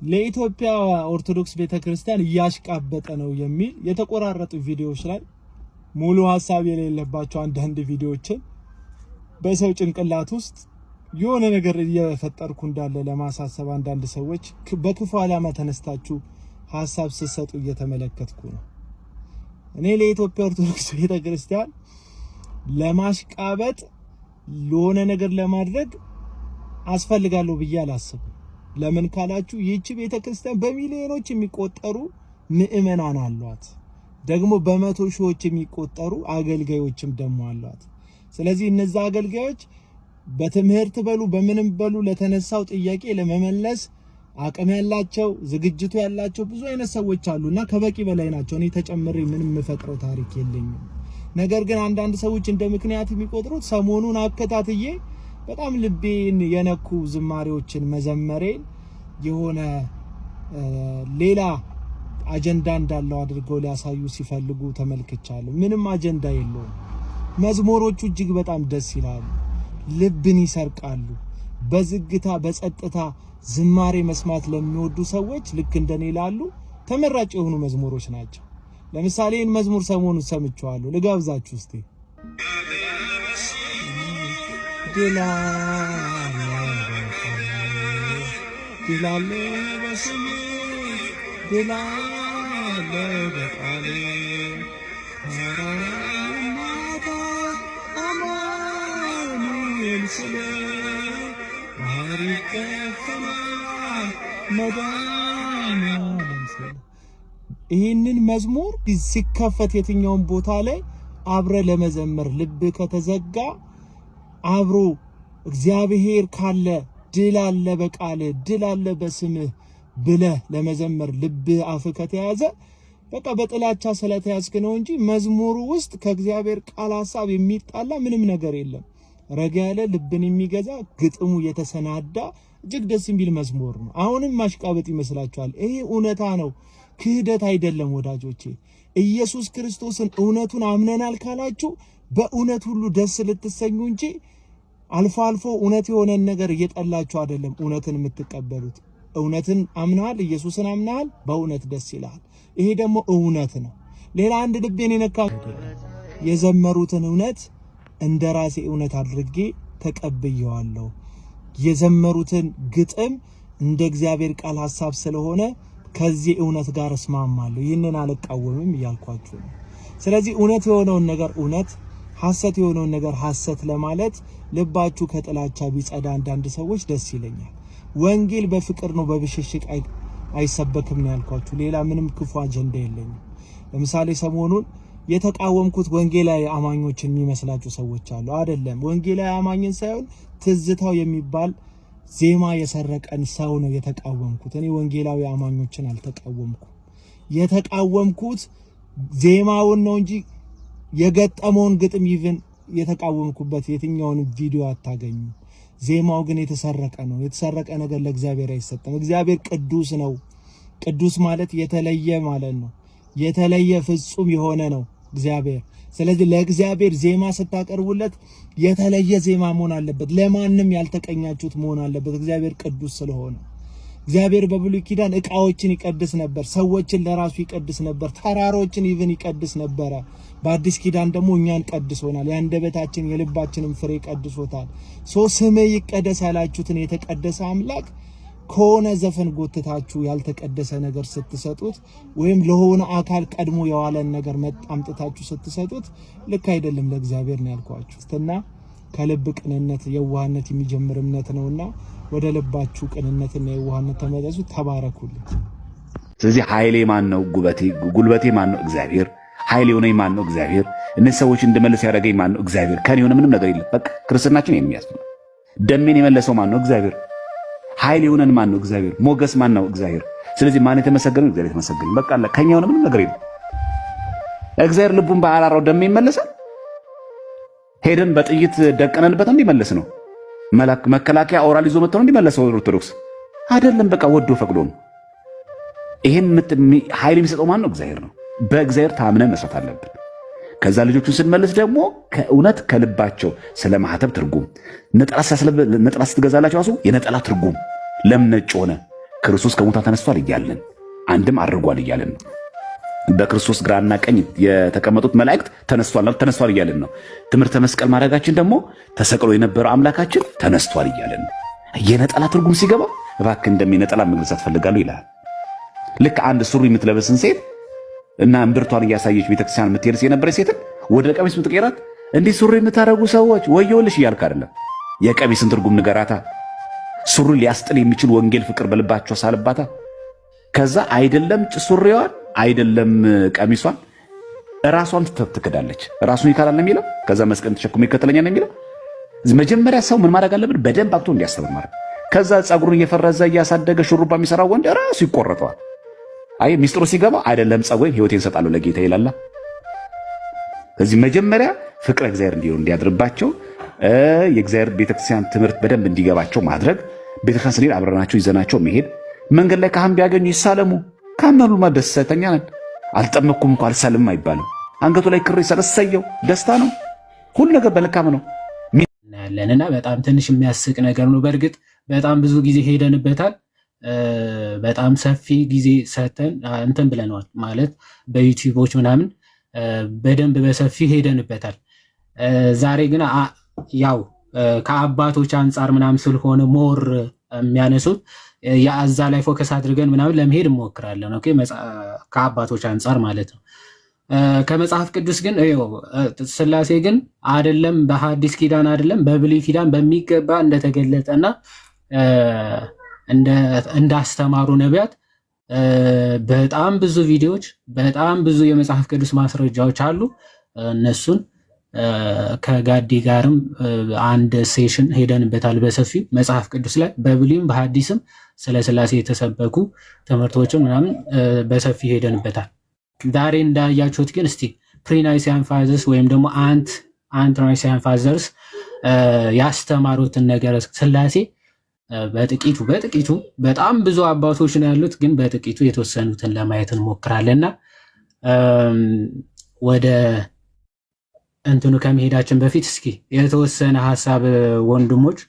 ለኢትዮጵያ ኦርቶዶክስ ቤተክርስቲያን እያሽቃበጠ ነው የሚል የተቆራረጡ ቪዲዮዎች ላይ ሙሉ ሐሳብ የሌለባቸው አንዳንድ ቪዲዮዎችን በሰው ጭንቅላት ውስጥ የሆነ ነገር እየፈጠርኩ እንዳለ ለማሳሰብ አንዳንድ ሰዎች በክፉ ዓላማ ተነስታችሁ ሐሳብ ሲሰጡ እየተመለከትኩ ነው። እኔ ለኢትዮጵያ ኦርቶዶክስ ቤተክርስቲያን ለማሽቃበጥ ለሆነ ነገር ለማድረግ አስፈልጋለሁ ብዬ አላስብም። ለምን ካላችሁ ይህች ቤተክርስቲያን በሚሊዮኖች የሚቆጠሩ ምእመናን አሏት። ደግሞ በመቶ ሺዎች የሚቆጠሩ አገልጋዮችም ደግሞ አሏት። ስለዚህ እነዛ አገልጋዮች በትምህርት በሉ በምንም በሉ ለተነሳው ጥያቄ ለመመለስ አቅም ያላቸው ዝግጅቱ ያላቸው ብዙ አይነት ሰዎች አሉና ከበቂ በላይ ናቸው። እኔ ተጨምሬ ምንም የምፈጥረው ታሪክ የለኝም። ነገር ግን አንዳንድ ሰዎች እንደ ምክንያት የሚቆጥሩት ሰሞኑን አከታትዬ በጣም ልቤን የነኩ ዝማሬዎችን መዘመሬን የሆነ ሌላ አጀንዳ እንዳለው አድርገው ሊያሳዩ ሲፈልጉ ተመልክቻለሁ። ምንም አጀንዳ የለውም። መዝሙሮቹ እጅግ በጣም ደስ ይላሉ፣ ልብን ይሰርቃሉ። በዝግታ በጸጥታ ዝማሬ መስማት ለሚወዱ ሰዎች ልክ እንደኔ ላሉ ተመራጭ የሆኑ መዝሙሮች ናቸው። ለምሳሌ ይህን መዝሙር ሰሞኑን ሰምቼዋለሁ፣ ልጋብዛችሁ እስቲ። ድላለ በስሜ ድላለ በቃሌ ማራናታ አማኑኤል ስለ ማሪከፈና መዳናለም ስለ ይህንን መዝሙር ሲከፈት የትኛውን ቦታ ላይ አብረ ለመዘመር ልብ ከተዘጋ አብሮ እግዚአብሔር ካለ ድል አለ በቃል ድል አለ በስምህ ብለህ ለመዘመር ልብ አፍ ከተያዘ በቃ በጥላቻ ስለተያዝክ ነው እንጂ መዝሙሩ ውስጥ ከእግዚአብሔር ቃል ሐሳብ የሚጣላ ምንም ነገር የለም። ረጋ ያለ ልብን የሚገዛ ግጥሙ የተሰናዳ እጅግ ደስ የሚል መዝሙር ነው። አሁንም ማሽቃበጥ ይመስላችኋል? ይሄ እውነታ ነው፣ ክህደት አይደለም ወዳጆቼ። ኢየሱስ ክርስቶስን እውነቱን አምነናል ካላችሁ በእውነት ሁሉ ደስ ልትሰኙ እንጂ አልፎ አልፎ እውነት የሆነን ነገር እየጠላችሁ አይደለም እውነትን የምትቀበሉት። እውነትን አምናል፣ ኢየሱስን አምናል፣ በእውነት ደስ ይላል። ይሄ ደግሞ እውነት ነው። ሌላ አንድ ልቤን የነካ የዘመሩትን እውነት እንደራሴ እውነት አድርጌ ተቀብየዋለሁ። የዘመሩትን ግጥም እንደ እግዚአብሔር ቃል ሐሳብ ስለሆነ ከዚህ እውነት ጋር እስማማለሁ። ይህንን አልቃወምም እያልኳችሁ ነው። ስለዚህ እውነት የሆነውን ነገር እውነት፣ ሐሰት የሆነውን ነገር ሐሰት ለማለት ልባችሁ ከጥላቻ ቢጸዳ አንዳንድ ሰዎች ደስ ይለኛል። ወንጌል በፍቅር ነው፣ በብሽሽቅ አይሰበክም ነው ያልኳችሁ። ሌላ ምንም ክፉ አጀንዳ የለኝም። ለምሳሌ ሰሞኑን የተቃወምኩት ወንጌላዊ አማኞችን የሚመስላችሁ ሰዎች አሉ። አይደለም፣ ወንጌላዊ አማኝን ሳይሆን ትዝታው የሚባል ዜማ የሰረቀን ሰው ነው የተቃወምኩት። እኔ ወንጌላዊ አማኞችን አልተቃወምኩም። የተቃወምኩት ዜማውን ነው እንጂ የገጠመውን ግጥም ይብን የተቃወምኩበት የትኛውን ቪዲዮ አታገኙ። ዜማው ግን የተሰረቀ ነው። የተሰረቀ ነገር ለእግዚአብሔር አይሰጥም። እግዚአብሔር ቅዱስ ነው። ቅዱስ ማለት የተለየ ማለት ነው። የተለየ ፍጹም የሆነ ነው እግዚአብሔር። ስለዚህ ለእግዚአብሔር ዜማ ስታቀርቡለት የተለየ ዜማ መሆን አለበት። ለማንም ያልተቀኛችሁት መሆን አለበት። እግዚአብሔር ቅዱስ ስለሆነ እግዚአብሔር በብሉይ ኪዳን ዕቃዎችን ይቀድስ ነበር፣ ሰዎችን ለራሱ ይቀድስ ነበር፣ ተራሮችን ይብን ይቀድስ ነበር። በአዲስ ኪዳን ደግሞ እኛን ቀድሶናል። የአንደበታችን የልባችንን ፍሬ ቀድሶታል። ስም ይቀደስ ያላችሁትን የተቀደሰ አምላክ ከሆነ ዘፈን ጎትታችሁ ያልተቀደሰ ነገር ስትሰጡት ወይም ለሆነ አካል ቀድሞ የዋለን ነገር መጣምጥታችሁ ስትሰጡት ልክ አይደለም። ለእግዚአብሔር ነው ያልኳችሁ። እስትና ከልብ ቅንነት የዋህነት የሚጀምር እምነት ነውና ወደ ልባችሁ ቅንነትና የዋህነት ተመለሱ። ተባረኩልኝ። ስለዚህ ኃይሌ ማን ነው? ጉልበቴ ማን ነው? እግዚአብሔር። ኃይሌ የሆነኝ ማን ነው? እግዚአብሔር። እነዚህ ሰዎች እንድመለስ ያደረገኝ ማን ነው? እግዚአብሔር። ከኔ የሆነ ምንም ነገር የለም። በቃ ክርስትናችን የሚያስፈልግ ደሜን የመለሰው ማን ነው? እግዚአብሔር። ኃይል የሆነን ማን ነው? እግዚአብሔር። ሞገስ ማን ነው? እግዚአብሔር። ስለዚህ ማን የተመሰገነ? እግዚአብሔር የተመሰገነ። በቃ አለ። ከኛ የሆነ ምንም ነገር የለም። እግዚአብሔር ልቡን በአራራው ደም ይመለሳል። ሄደን በጥይት ደቀነንበት እንዲመለስ ነው። መከላከያ ኦራል ይዞ መጥተው እንዲመለሰው ኦርቶዶክስ አይደለም። በቃ ወዶ ፈቅዶ ነው። ይሄን ኃይል የሚሰጠው ማን ነው? እግዚአብሔር ነው። በእግዚአብሔር ታምነን መስራት አለብን። ከዛ ልጆቹን ስንመልስ ደግሞ ከእውነት ከልባቸው ስለ ማህተብ ትርጉም ነጠላ ስትገዛላቸው ራሱ የነጠላ ትርጉም ለምን ነጭ ሆነ? ክርስቶስ ከሙታን ተነስቷል እያልን አንድም አድርጓል እያልን ነው። በክርስቶስ ግራና ቀኝ የተቀመጡት መላእክት ተነስቷል እያልን ነው። ትምህርተ መስቀል ማድረጋችን ደግሞ ተሰቅሎ የነበረው አምላካችን ተነስቷል እያልን ነው። የነጠላ ትርጉም ሲገባ እባክህ እንደሚነጠላ መግለጽ ፈልጋለሁ ይላል። ልክ አንድ ሱሪ የምትለብስን ሴት እና እምብርቷን እያሳየች ቤተክርስቲያን የምትሄድ የነበረች ሴትን ወደ ቀሚስ የምትቀይራት እንዲህ ሱሪ የምታደርጉ ሰዎች ወየውልሽ እያልክ አይደለም። የቀሚስን ትርጉም ንገራታ። ሱሪ ሊያስጥል የሚችል ወንጌል ፍቅር በልባቸው ሳልባታ። ከዛ አይደለም ሱሪዋን አይደለም ቀሚሷን ራሷን ትክዳለች። ራሱን ይካላል ነው የሚለው። ከዛ መስቀል ተሸክሞ ይከተለኛል ነው የሚለው። መጀመሪያ ሰው ምን ማድረግ አለበት? በደንብ አብቶ እንዲያስተምር ማለት። ከዛ ጸጉሩን እየፈረዘ እያሳደገ ሹሩባ የሚሰራው ወንድ ራሱ ይቆረጠዋል። አይ ሚስጥሩ ሲገባ አይደለም ጸጉሬን ሕይወቴን እሰጣለሁ ለጌታ ይላል። እዚህ መጀመሪያ ፍቅረ እግዚአብሔር እንዲያድርባቸው የእግዚአብሔር ቤተክርስቲያን ትምህርት በደንብ እንዲገባቸው ማድረግ፣ ቤተክርስቲያን ስንሄድ አብረናቸው ይዘናቸው መሄድ፣ መንገድ ላይ ካህን ቢያገኙ ይሳለሙ። ካመኑማ ደስተኛ ነን። አልጠመኩም እንኳ አልሳልም አይባልም። አንገቱ ላይ ክር ይሰለሰየው ደስታ ነው። ሁሉ ነገር በልካም ነው ያለንና በጣም ትንሽ የሚያስቅ ነገር ነው። በእርግጥ በጣም ብዙ ጊዜ ሄደንበታል። በጣም ሰፊ ጊዜ ሰተን እንትን ብለነዋል ማለት በዩቲዩቦች ምናምን በደንብ በሰፊ ሄደንበታል። ዛሬ ግን ያው ከአባቶች አንጻር ምናምን ስለሆነ ሞር የሚያነሱት የአዛ ላይ ፎከስ አድርገን ምናምን ለመሄድ እንሞክራለን። ኦኬ ከአባቶች አንጻር ማለት ነው። ከመጽሐፍ ቅዱስ ግን ስላሴ ግን አይደለም በሐዲስ ኪዳን አይደለም በብሉይ ኪዳን በሚገባ እንደተገለጠና እንዳስተማሩ ነቢያት በጣም ብዙ ቪዲዮዎች በጣም ብዙ የመጽሐፍ ቅዱስ ማስረጃዎች አሉ። እነሱን ከጋዲ ጋርም አንድ ሴሽን ሄደንበታል በሰፊው መጽሐፍ ቅዱስ ላይ በብሉይም በሐዲስም ስለ ስላሴ የተሰበኩ ትምህርቶችን ምናምን በሰፊ ሄደንበታል። ዛሬ እንዳያችሁት ግን እስቲ ፕሪናይሲያን ፋዘርስ ወይም ደግሞ አንትናይሲያን ፋዘርስ ያስተማሩትን ነገር ስላሴ በጥቂቱ በጣም ብዙ አባቶች ነው ያሉት፣ ግን በጥቂቱ የተወሰኑትን ለማየት እንሞክራለንና ወደ እንትኑ ከመሄዳችን በፊት እስኪ የተወሰነ ሀሳብ ወንድሞች